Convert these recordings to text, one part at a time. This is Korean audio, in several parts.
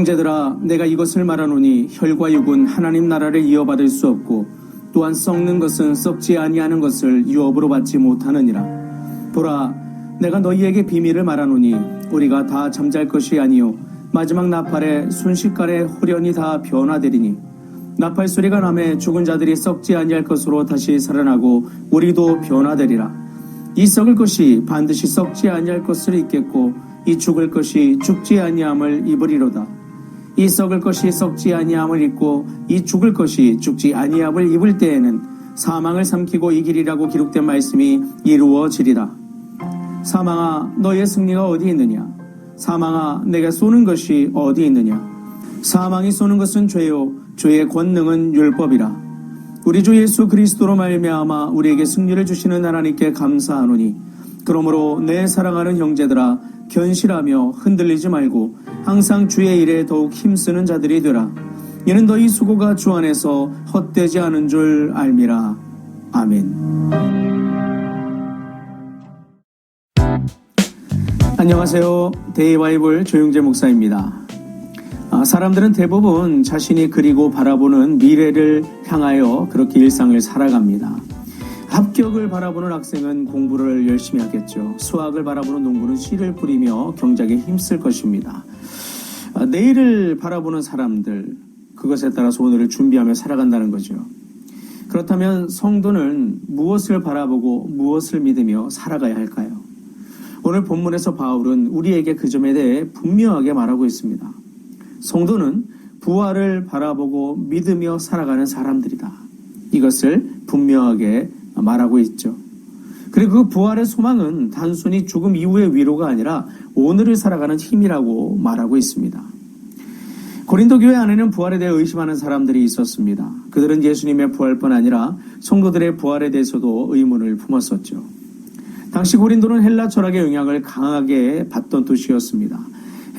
형제들아, 내가 이것을 말하노니 혈과 육은 하나님 나라를 이어받을 수 없고 또한 썩는 것은 썩지 아니하는 것을 유업으로 받지 못하느니라. 보라, 내가 너희에게 비밀을 말하노니 우리가 다 잠잘 것이 아니요 마지막 나팔에 순식간에 홀연히 다 변화되리니 나팔 소리가 나매 죽은 자들이 썩지 아니할 것으로 다시 살아나고 우리도 변화되리라. 이 썩을 것이 반드시 썩지 아니할 것을 입겠고 이 죽을 것이 죽지 아니함을 입으리로다. 이 썩을 것이 썩지 아니함을 입고 이 죽을 것이 죽지 아니함을 입을 때에는 사망을 삼키고 이기리라고 기록된 말씀이 이루어지리라. 사망아, 너의 승리가 어디 있느냐? 사망아, 내가 쏘는 것이 어디 있느냐? 사망이 쏘는 것은 죄요 죄의 권능은 율법이라. 우리 주 예수 그리스도로 말미암아 우리에게 승리를 주시는 하나님께 감사하노니 그러므로 내 사랑하는 형제들아, 견실하며 흔들리지 말고 항상 주의 일에 더욱 힘쓰는 자들이 되라. 이는 너희 수고가 주 안에서 헛되지 않은 줄 알미라. 아멘. 안녕하세요. 데이바이블 조용재 목사입니다. 사람들은 대부분 자신이 그리고 바라보는 미래를 향하여 그렇게 일상을 살아갑니다. 합격을 바라보는 학생은 공부를 열심히 하겠죠. 수학을 바라보는 농부는 씨를 뿌리며 경작에 힘쓸 것입니다. 내일을 바라보는 사람들, 그것에 따라서 오늘을 준비하며 살아간다는 거죠. 그렇다면 성도는 무엇을 바라보고 무엇을 믿으며 살아가야 할까요? 오늘 본문에서 바울은 우리에게 그 점에 대해 분명하게 말하고 있습니다. 성도는 부활을 바라보고 믿으며 살아가는 사람들이다. 이것을 분명하게 말하고 있죠. 그리고 그 부활의 소망은 단순히 죽음 이후의 위로가 아니라 오늘을 살아가는 힘이라고 말하고 있습니다. 고린도 교회 안에는 부활에 대해 의심하는 사람들이 있었습니다. 그들은 예수님의 부활뿐 아니라 성도들의 부활에 대해서도 의문을 품었었죠. 당시 고린도는 헬라 철학의 영향을 강하게 받던 도시였습니다.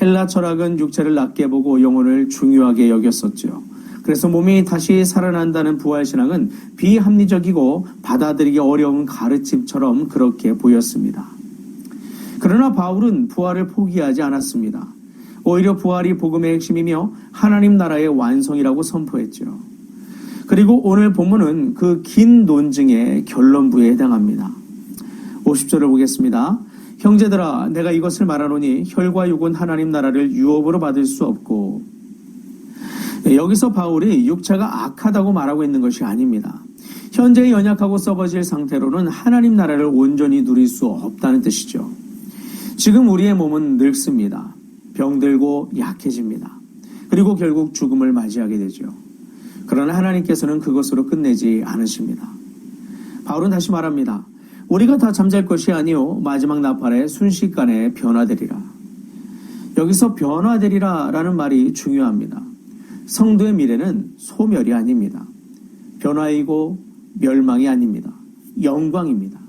헬라 철학은 육체를 낮게 보고 영혼을 중요하게 여겼었죠. 그래서 몸이 다시 살아난다는 부활신앙은 비합리적이고 받아들이기 어려운 가르침처럼 그렇게 보였습니다. 그러나 바울은 부활을 포기하지 않았습니다. 오히려 부활이 복음의 핵심이며 하나님 나라의 완성이라고 선포했죠. 그리고 오늘 본문은 그 긴 논증의 결론부에 해당합니다. 50절을 보겠습니다. 형제들아, 내가 이것을 말하노니 혈과 육은 하나님 나라를 유업으로 받을 수 없고. 여기서 바울이 육체가 악하다고 말하고 있는 것이 아닙니다. 현재의 연약하고 썩어질 상태로는 하나님 나라를 온전히 누릴 수 없다는 뜻이죠. 지금 우리의 몸은 늙습니다. 병들고 약해집니다. 그리고 결국 죽음을 맞이하게 되죠. 그러나 하나님께서는 그것으로 끝내지 않으십니다. 바울은 다시 말합니다. 우리가 다 잠잘 것이 아니요 마지막 나팔에 순식간에 변화되리라. 여기서 변화되리라 라는 말이 중요합니다. 성도의 미래는 소멸이 아닙니다. 변화이고 멸망이 아닙니다. 영광입니다.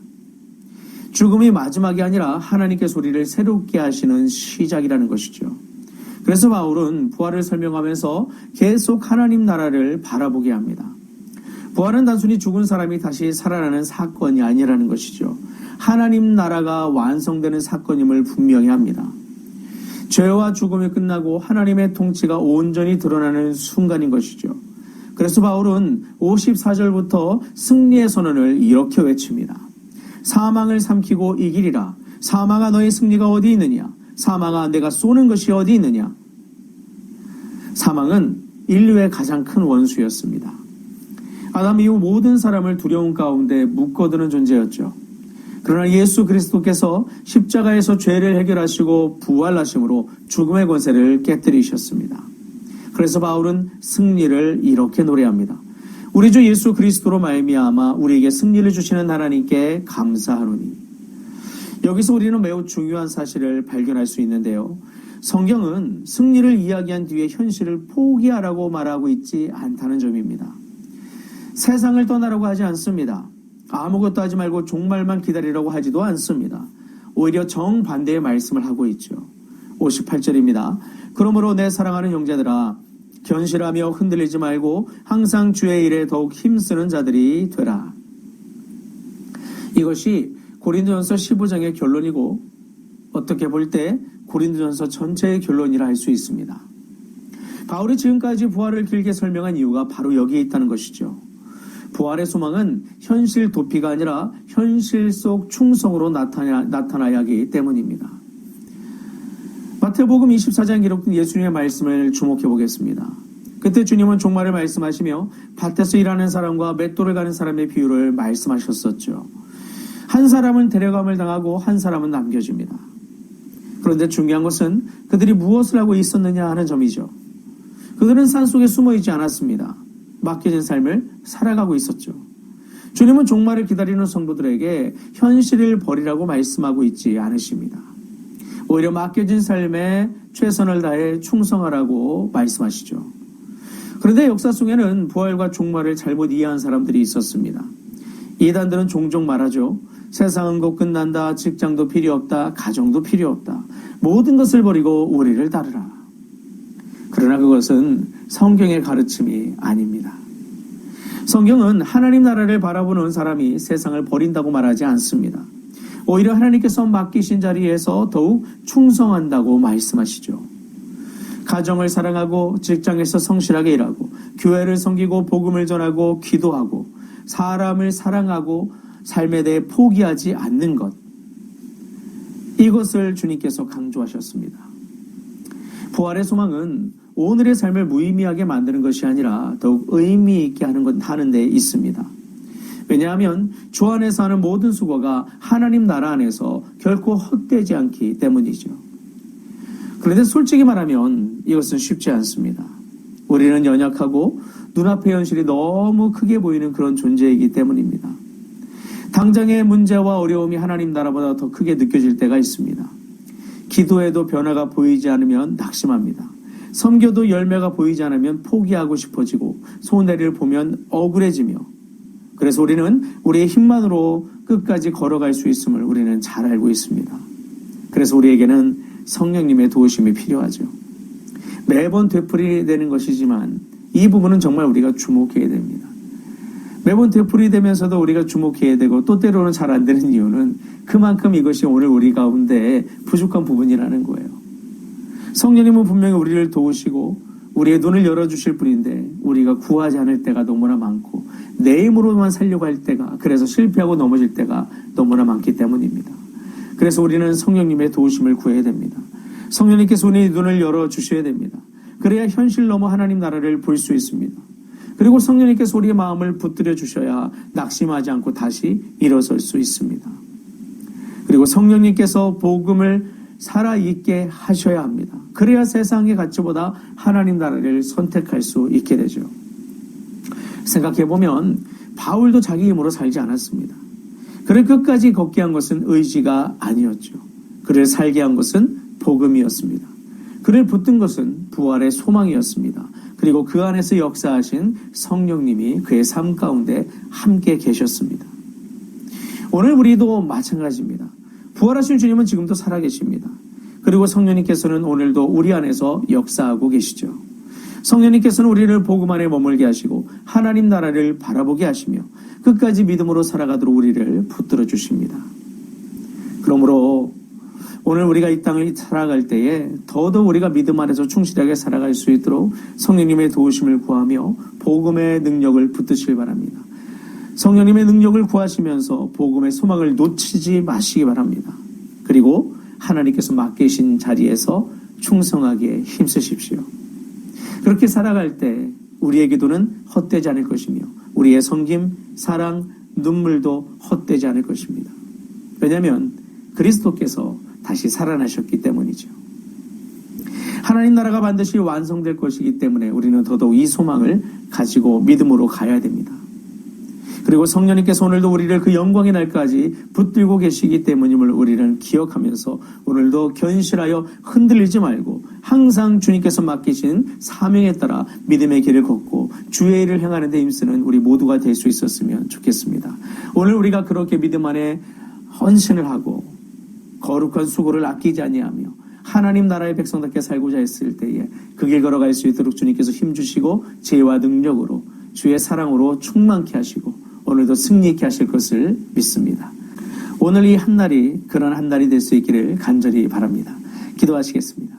죽음이 마지막이 아니라 하나님께서 우리를 새롭게 하시는 시작이라는 것이죠. 그래서 바울은 부활을 설명하면서 계속 하나님 나라를 바라보게 합니다. 부활은 단순히 죽은 사람이 다시 살아나는 사건이 아니라는 것이죠. 하나님 나라가 완성되는 사건임을 분명히 합니다. 죄와 죽음이 끝나고 하나님의 통치가 온전히 드러나는 순간인 것이죠. 그래서 바울은 54절부터 승리의 선언을 이렇게 외칩니다. 사망을 삼키고 이기리라. 사망아, 너의 승리가 어디 있느냐? 사망아, 내가 쏘는 것이 어디 있느냐? 사망은 인류의 가장 큰 원수였습니다. 아담 이후 모든 사람을 두려움 가운데 묶어두는 존재였죠. 그러나 예수 그리스도께서 십자가에서 죄를 해결하시고 부활하심으로 죽음의 권세를 깨뜨리셨습니다. 그래서 바울은 승리를 이렇게 노래합니다. 우리 주 예수 그리스도로 말미암아 우리에게 승리를 주시는 하나님께 감사하노니. 여기서 우리는 매우 중요한 사실을 발견할 수 있는데요. 성경은 승리를 이야기한 뒤에 현실을 포기하라고 말하고 있지 않다는 점입니다. 세상을 떠나라고 하지 않습니다. 아무것도 하지 말고 종말만 기다리라고 하지도 않습니다. 오히려 정반대의 말씀을 하고 있죠. 58절입니다. 그러므로 내 사랑하는 형제들아, 견실하며 흔들리지 말고 항상 주의 일에 더욱 힘쓰는 자들이 되라. 이것이 고린도전서 15장의 결론이고 어떻게 볼 때 고린도전서 전체의 결론이라 할 수 있습니다. 바울이 지금까지 부활을 길게 설명한 이유가 바로 여기에 있다는 것이죠. 부활의 소망은 현실 도피가 아니라 현실 속 충성으로 나타나야 하기 때문입니다. 마태복음 24장 기록된 예수님의 말씀을 주목해 보겠습니다. 그때 주님은 종말을 말씀하시며 밭에서 일하는 사람과 맷돌을 가는 사람의 비유를 말씀하셨었죠. 한 사람은 데려감을 당하고 한 사람은 남겨집니다. 그런데 중요한 것은 그들이 무엇을 하고 있었느냐 하는 점이죠. 그들은 산속에 숨어 있지 않았습니다. 맡겨진 삶을 살아가고 있었죠. 주님은 종말을 기다리는 성도들에게 현실을 버리라고 말씀하고 있지 않으십니다. 오히려 맡겨진 삶에 최선을 다해 충성하라고 말씀하시죠. 그런데 역사 속에는 부활과 종말을 잘못 이해한 사람들이 있었습니다. 이단들은 종종 말하죠. 세상은 곧 끝난다. 직장도 필요 없다. 가정도 필요 없다. 모든 것을 버리고 우리를 따르라. 그러나 그것은 성경의 가르침이 아닙니다. 성경은 하나님 나라를 바라보는 사람이 세상을 버린다고 말하지 않습니다. 오히려 하나님께서 맡기신 자리에서 더욱 충성한다고 말씀하시죠. 가정을 사랑하고 직장에서 성실하게 일하고 교회를 섬기고 복음을 전하고 기도하고 사람을 사랑하고 삶에 대해 포기하지 않는 것, 이것을 주님께서 강조하셨습니다. 부활의 소망은 오늘의 삶을 무의미하게 만드는 것이 아니라 더욱 의미 있게 하는 데 있습니다. 왜냐하면 주 안에서 하는 모든 수고가 하나님 나라 안에서 결코 헛되지 않기 때문이죠. 그런데 솔직히 말하면 이것은 쉽지 않습니다. 우리는 연약하고 눈앞의 현실이 너무 크게 보이는 그런 존재이기 때문입니다. 당장의 문제와 어려움이 하나님 나라보다 더 크게 느껴질 때가 있습니다. 기도에도 변화가 보이지 않으면 낙심합니다. 섬겨도 열매가 보이지 않으면 포기하고 싶어지고 손해를 보면 억울해지며, 그래서 우리는 우리의 힘만으로 끝까지 걸어갈 수 있음을 우리는 잘 알고 있습니다. 그래서 우리에게는 성령님의 도우심이 필요하죠. 매번 되풀이되는 것이지만 이 부분은 정말 우리가 주목해야 됩니다. 매번 되풀이되면서도 우리가 주목해야 되고 또 때로는 잘 안 되는 이유는 그만큼 이것이 오늘 우리 가운데 부족한 부분이라는 거예요. 성령님은 분명히 우리를 도우시고 우리의 눈을 열어주실 분인데 우리가 구하지 않을 때가 너무나 많고 내 힘으로만 살려고 할 때가, 그래서 실패하고 넘어질 때가 너무나 많기 때문입니다. 그래서 우리는 성령님의 도우심을 구해야 됩니다. 성령님께서 우리의 눈을 열어주셔야 됩니다. 그래야 현실 넘어 하나님 나라를 볼 수 있습니다. 그리고 성령님께서 우리의 마음을 붙들어 주셔야 낙심하지 않고 다시 일어설 수 있습니다. 그리고 성령님께서 복음을 살아있게 하셔야 합니다. 그래야 세상의 가치보다 하나님 나라를 선택할 수 있게 되죠. 생각해보면 바울도 자기 힘으로 살지 않았습니다. 그를 끝까지 걷게 한 것은 의지가 아니었죠. 그를 살게 한 것은 복음이었습니다. 그를 붙든 것은 부활의 소망이었습니다. 그리고 그 안에서 역사하신 성령님이 그의 삶 가운데 함께 계셨습니다. 오늘 우리도 마찬가지입니다. 부활하신 주님은 지금도 살아계십니다. 그리고 성령님께서는 오늘도 우리 안에서 역사하고 계시죠. 성령님께서는 우리를 복음 안에 머물게 하시고 하나님 나라를 바라보게 하시며 끝까지 믿음으로 살아가도록 우리를 붙들어 주십니다. 그러므로 오늘 우리가 이 땅을 살아갈 때에 더더욱 우리가 믿음 안에서 충실하게 살아갈 수 있도록 성령님의 도우심을 구하며 복음의 능력을 붙드시길 바랍니다. 성령님의 능력을 구하시면서 복음의 소망을 놓치지 마시기 바랍니다. 그리고 하나님께서 맡기신 자리에서 충성하게 힘쓰십시오. 그렇게 살아갈 때 우리의 기도는 헛되지 않을 것이며 우리의 섬김, 사랑, 눈물도 헛되지 않을 것입니다. 왜냐하면 그리스도께서 다시 살아나셨기 때문이죠. 하나님 나라가 반드시 완성될 것이기 때문에 우리는 더더욱 이 소망을 가지고 믿음으로 가야 됩니다. 그리고 성령님께서 오늘도 우리를 그 영광의 날까지 붙들고 계시기 때문임을 우리는 기억하면서 오늘도 견실하여 흔들리지 말고 항상 주님께서 맡기신 사명에 따라 믿음의 길을 걷고 주의 일을 행하는 데 힘쓰는 우리 모두가 될 수 있었으면 좋겠습니다. 오늘 우리가 그렇게 믿음 안에 헌신을 하고 거룩한 수고를 아끼지 아니하며 하나님 나라의 백성답게 살고자 했을 때에 그 길 걸어갈 수 있도록 주님께서 힘주시고 지혜와 능력으로 주의 사랑으로 충만케 하시고 오늘도 승리있게 하실 것을 믿습니다. 오늘 이 한 날이 그런 한 날이 될 수 있기를 간절히 바랍니다. 기도하시겠습니다.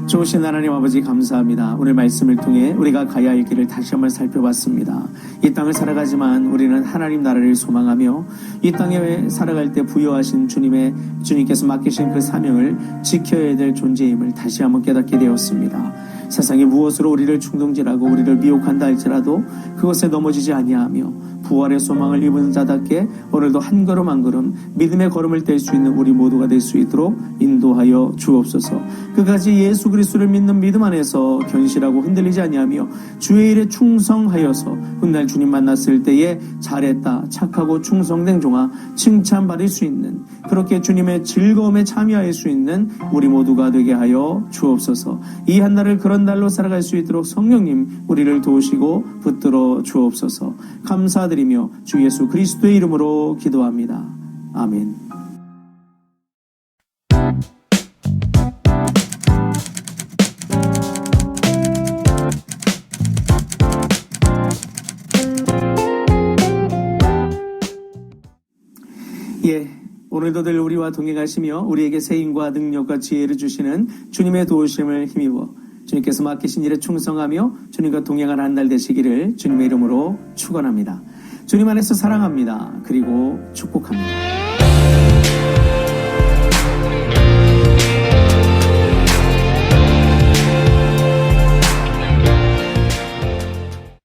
좋으신 하나님 아버지 감사합니다. 오늘 말씀을 통해 우리가 가야 할 길을 다시 한번 살펴봤습니다. 이 땅을 살아가지만 우리는 하나님 나라를 소망하며 이 땅에 살아갈 때 부여하신 주님께서 맡기신 그 사명을 지켜야 될 존재임을 다시 한번 깨닫게 되었습니다. 세상이 무엇으로 우리를 충동질하고 우리를 미혹한다 할지라도 그것에 넘어지지 아니하며 부활의 소망을 입은 자답게 오늘도 한 걸음 한 걸음 믿음의 걸음을 뗄 수 있는 우리 모두가 될 수 있도록 인도하여 주옵소서. 끝까지 예수 그리스도를 믿는 믿음 안에서 견실하고 흔들리지 아니하며 주의 일에 충성하여서 훗날 주님 만났을 때에 잘했다 착하고 충성된 종아 칭찬받을 수 있는 그렇게 주님의 즐거움에 참여할 수 있는 우리 모두가 되게 하여 주옵소서. 이 한 날을 그런 날로 살아갈 수 있도록 성령님 우리를 도우시고 붙들어 주옵소서. 감사드리며 주 예수 그리스도의 이름으로 기도합니다. 아멘. 오늘도 늘 우리와 동행하시며 우리에게 세임과 능력과 지혜를 주시는 주님의 도우심을 힘입어 주님께서 맡기신 일에 충성하며 주님과 동행하는 한 날 되시기를 주님의 이름으로 축원합니다. 주님 안에서 사랑합니다. 그리고 축복합니다.